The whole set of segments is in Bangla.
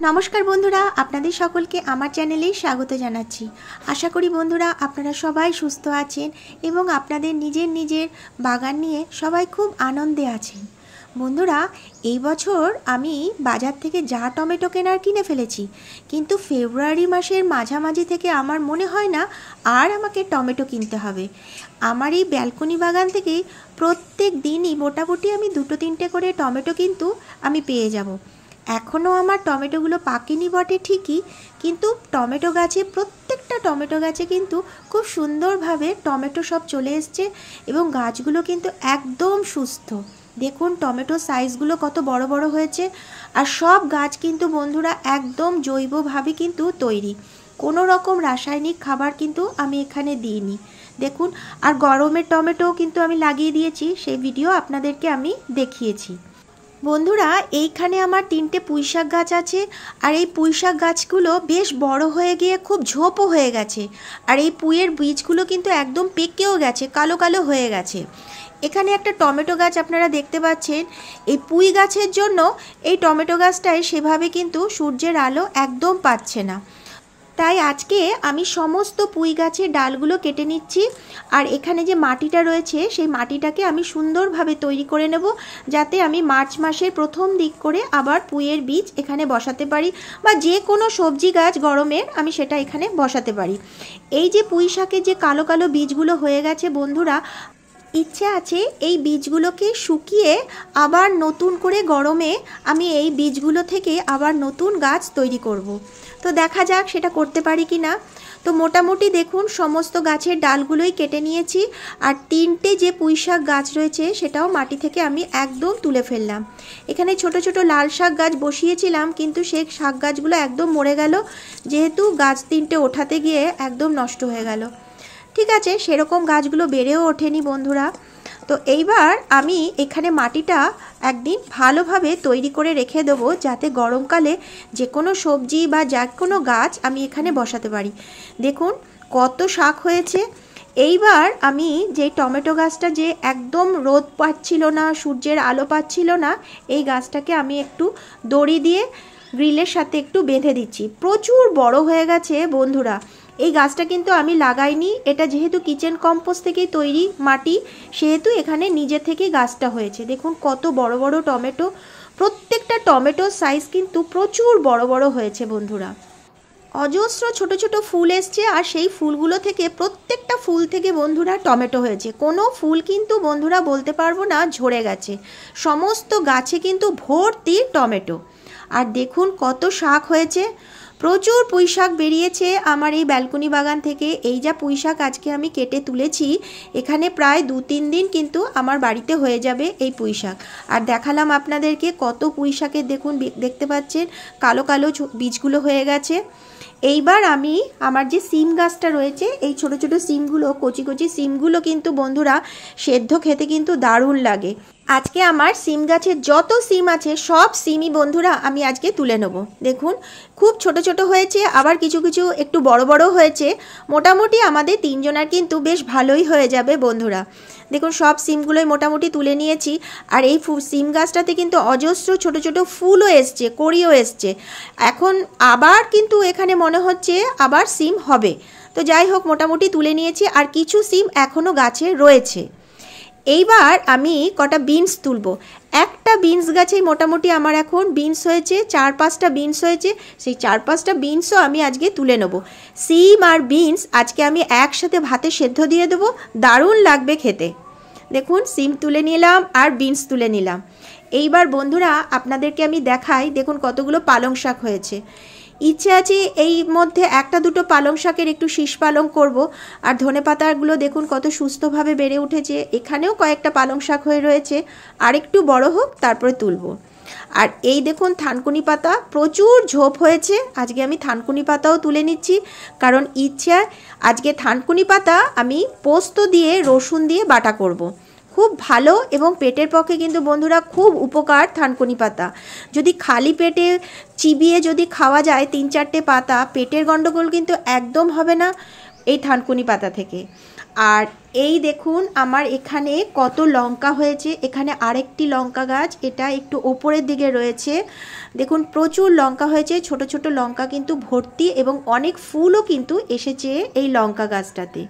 নমস্কার বন্ধুরা, আপনাদের সকলকে আমার চ্যানেলে স্বাগত জানাচ্ছি। আশা করি বন্ধুরা আপনারা সবাই সুস্থ আছেন এবং আপনাদের নিজের নিজের বাগান নিয়ে সবাই খুব আনন্দে আছেন। বন্ধুরা, এই বছর আমি বাজার থেকে যা টমেটো কেনার কিনে ফেলেছি, কিন্তু ফেব্রুয়ারি মাসের মাঝামাঝি থেকে আমার মনে হয় না আর আমাকে টমেটো কিনতে হবে। আমার এই ব্যালকনি বাগান থেকেই প্রত্যেক দিনই মোটামুটি আমি 2-3টে করে টমেটো কিন্তু আমি পেয়ে যাব। এখনও আমার টমেটোগুলো পাকেনি বটে ঠিকই, কিন্তু টমেটো গাছে প্রত্যেকটা টমেটো গাছে কিন্তু খুব সুন্দরভাবে টমেটো সব চলে এসছে এবং গাছগুলো কিন্তু একদম সুস্থ। দেখুন টমেটোর সাইজগুলো কত বড় বড় হয়েছে। আর সব গাছ কিন্তু বন্ধুরা একদম জৈবভাবে কিন্তু তৈরি, কোনো রকম রাসায়নিক খাবার কিন্তু আমি এখানে দিইনি। দেখুন, আর গরমের টমেটোও কিন্তু আমি লাগিয়ে দিয়েছি, সেই ভিডিও আপনাদেরকে আমি দেখিয়েছি। বন্ধুরা, এইখানে আমার 3টে পুঁইশাক গাছ আছে, আর এই পুঁইশাক গাছগুলো বেশ বড় হয়ে গিয়ে খুব ঝোপও হয়ে গেছে। আর এই পুঁইয়ের বীজগুলো কিন্তু একদম পেকেও গেছে, কালো কালো হয়ে গেছে। এখানে একটা টমেটো গাছ আপনারা দেখতে পাচ্ছেন। এই পুঁই গাছের জন্য এই টমেটো গাছটায় সেভাবে কিন্তু সূর্যের আলো একদম পাচ্ছে না, তাই আজকে আমি সমস্ত পুঁই গাছের ডালগুলো কেটে নিচ্ছি। আর এখানে যে মাটিটা রয়েছে সেই মাটিটাকে আমি সুন্দরভাবে তৈরি করে নেব, যাতে আমি মার্চ মাসের প্রথম দিক করে আবার পুঁইয়ের বীজ এখানে বসাতে পারি, বা যে কোনো সবজি গাছ গরমের আমি সেটা এখানে বসাতে পারি। এই যে পুঁই শাকের যে কালো কালো বীজগুলো হয়ে গেছে বন্ধুরা, ইচ্ছে আছে এই বীজগুলোকে শুকিয়ে আবার নতুন করে গরমে আমি এই বীজগুলো থেকে আবার নতুন গাছ তৈরি করব। তো দেখা যাক সেটা করতে পারি কি না। তো মোটামুটি দেখুন সমস্ত গাছের ডালগুলোই কেটে নিয়েছি, আর 3টে যে পুঁইশাক গাছ রয়েছে সেটাও মাটি থেকে আমি একদম তুলে ফেললাম। এখানে ছোট ছোট লাল শাক গাছ বসিয়েছিলাম, কিন্তু সেই শাক গাছগুলো একদম মরে গেল, যেহেতু গাছ 3টে ওঠাতে গিয়ে একদম নষ্ট হয়ে গেল। ঠিক আছে, সেরকম গাছগুলো বেড়েও ওঠেনি বন্ধুরা। তো এইবার আমি এখানে মাটিটা একদিন ভালোভাবে তৈরি করে রেখে দেবো, যাতে গরমকালে যে কোনো সবজি বা যে কোনো গাছ আমি এখানে বসাতে পারি। দেখুন কত শাক হয়েছে। এইবার আমি যে টমেটো গাছটা যে একদম রোদ পাচ্ছিল না, সূর্যের আলো পাচ্ছিল না, এই গাছটাকে আমি একটু দড়ি দিয়ে গ্রিলের সাথে একটু বেঁধে দিচ্ছি। প্রচুর বড় হয়ে গেছে বন্ধুরা। এই গাছটা কিন্তু আমি লাগাইনি, এটা যেহেতু কিচেন কম্পোস্ট থেকেই তৈরি মাটি, সেহেতু এখানে নিজে থেকেই গাছটা হয়েছে। দেখুন কত বড় বড় টমেটো, প্রত্যেকটা টমেটোর সাইজ কিন্তু প্রচুর বড় বড় হয়েছে বন্ধুরা। অজস্র ছোট ছোট ফুল এসছে, আর সেই ফুলগুলো থেকে প্রত্যেকটা ফুল থেকে বন্ধুরা টমেটো হয়েছে। কোনো ফুল কিন্তু বন্ধুরা বলতে পারবো না ঝরে গেছে, সমস্ত গাছে কিন্তু ভর্তি টমেটো। আর দেখুন কত শাক হয়েছে, প্রচুর পুঁই শাক বেরিয়েছে আমার এই ব্যালকনি বাগান থেকে। এই যা পুঁই শাক আজকে আমি কেটে তুলেছি, এখানে প্রায় 2-3 দিন কিন্তু আমার বাড়িতে হয়ে যাবে এই পুঁই শাক। আর দেখালাম আপনাদেরকে কত পুঁই শাকের, দেখুন দেখতে পাচ্ছেন কালো কালো বীজগুলো হয়ে গেছে। এইবার আমি আমার যে সিম গাছটা রয়েছে, এই ছোট ছোট সিমগুলো, কচি কচি সিমগুলো কিন্তু বন্ধুরা সেদ্ধ খেতে কিন্তু দারুণ লাগে। আজকে আমার সিম গাছের যত সিম আছে সব সিমই বন্ধুরা আমি আজকে তুলে নেব। দেখুন খুব ছোট ছোট হয়েছে, আবার কিছু কিছু একটু বড় বড় হয়েছে। মোটামুটি আমাদের 3 জনের কিন্তু বেশ ভালোই হয়ে যাবে বন্ধুরা। দেখুন সব সিমগুলোই মোটামুটি তুলে নিয়েছি। আর এই সিম গাছটাতে কিন্তু অজস্র ছোট ছোট ফুলও এসছে, কড়িও এসছে। এখন আবার কিন্তু এখানে মনে হচ্ছে আবার সিম হবে। তো যাই হোক, মোটামুটি তুলে নিয়েছি, আর কিছু সিম এখনও গাছে রয়েছে। এইবার আমি কটা বিনস তুলব। একটা বিনস গাছেই মোটামুটি আমার এখন বিনস হয়েছে 4-5টা বিনস হয়েছে, সেই 4-5টা বিনসও আমি আজকে তুলে নেব। সিম আর বিনস আজকে আমি একসাথে ভাতে সেদ্ধ দিয়ে দেবো, দারুণ লাগবে খেতে। দেখুন সিম তুলে নিলাম আর বিনস তুলে নিলাম। এইবার বন্ধুরা আপনাদেরকে আমি দেখাই, দেখুন কতগুলো পালং শাক হয়েছে। ইচ্ছে আছে এই মধ্যে 1-2টো পালং শাকের একটু শীষ পালং করব। আর ধনেপাতাগুলো দেখুন কত সুস্থভাবে বেড়ে উঠেছে। এখানেও কয়েকটা পালং শাক হয়ে রয়েছে, আর একটু বড় হোক তারপরে তুলব। আর এই দেখুন থানকুনি পাতা, প্রচুর ঝোপ হয়েছে। আজকে আমি থানকুনি পাতাও তুলে নিচ্ছি, কারণ ইচ্ছে আজকে থানকুনি পাতা আমি পোস্ত দিয়ে রসুন দিয়ে বাটা করব। খুব ভালো এবং পেটের পক্ষে কিন্তু বন্ধুরা খুব উপকার থানকুনি পাতা। যদি খালি পেটে চিবিয়ে যদি খাওয়া যায় 3-4টে পাতা, পেটের গন্ডগোল কিন্তু একদম হবে না এই থানকুনি পাতা থেকে। আর এই দেখুন আমার এখানে কত লঙ্কা হয়েছে। এখানে আরেকটি লঙ্কা গাছ, এটা একটু ওপরের দিকে রয়েছে। দেখুন প্রচুর লঙ্কা হয়েছে, ছোট ছোট লঙ্কা কিন্তু ভর্তি, এবং অনেক ফুলও কিন্তু এসেছে এই লঙ্কা গাছটাতে।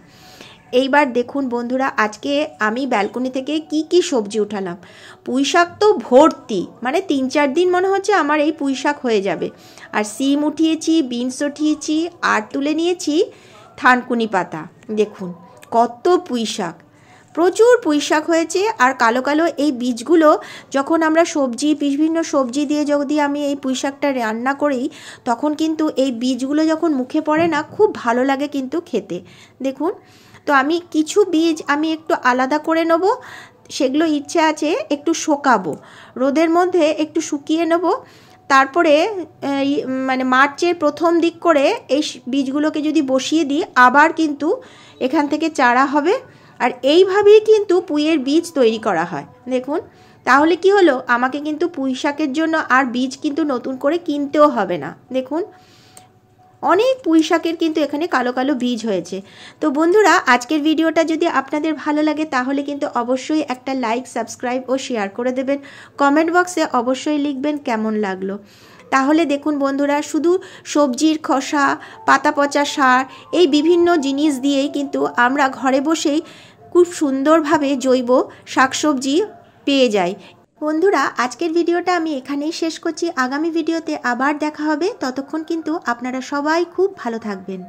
এইবার দেখুন বন্ধুরা, আজকে আমি ব্যালকনি থেকে কি কি সবজি উঠালাম। পুঁই শাক তো ভর্তি, মানে 3-4 দিন মনে হচ্ছে আমার এই পুঁই শাক হয়ে যাবে। আর সিম উঠিয়েছি, বিনস উঠিয়েছি, আর তুলে নিয়েছি থানকুনি পাতা। দেখুন কত পুঁই শাক, প্রচুর পুঁই শাক হয়েছে। আর কালো কালো এই বীজগুলো যখন আমরা সবজি, বিভিন্ন সবজি দিয়ে যদি আমি এই পুঁই শাকটা রান্না করি, তখন কিন্তু এই বীজগুলো যখন মুখে পড়ে না, খুব ভালো লাগে কিন্তু খেতে। দেখুন, তো আমি কিছু বীজ আমি একটু আলাদা করে নেব, সেগুলো ইচ্ছে আছে একটু শোকাবো, রোদের মধ্যে একটু শুকিয়ে নেব। তারপরে মানে মার্চের প্রথম দিক করে এই বীজগুলোকে যদি বসিয়ে দিই, আবার কিন্তু এখান থেকে চারা হবে। আর এইভাবেই কিন্তু পুঁইয়ের বীজ তৈরি করা হয়। দেখুন, তাহলে কি হলো, আমাকে কিন্তু পুঁই শাকের জন্য আর বীজ কিন্তু নতুন করে কিনতেও হবে না। দেখুন অনেক পুঁই শাকের কিন্তু এখানে কালো কালো বীজ হয়েছে। তো বন্ধুরা, আজকের ভিডিওটা যদি আপনাদের ভালো লাগে তাহলে কিন্তু অবশ্যই একটা লাইক, সাবস্ক্রাইব ও শেয়ার করে দেবেন। কমেন্ট বক্সে অবশ্যই লিখবেন কেমন লাগলো। তাহলে দেখুন বন্ধুরা, শুধু সবজির খোসা, পাতা পচা সার, এই বিভিন্ন জিনিস দিয়েই কিন্তু আমরা ঘরে বসেই খুব সুন্দরভাবে জৈব শাকসবজি পেয়ে যাই। বন্ধুরা, আজকের ভিডিওটা আমি এখানেই শেষ করছি। আগামী ভিডিওতে আবার দেখা হবে। ততক্ষণ কিন্তু আপনারা সবাই খুব ভালো থাকবেন।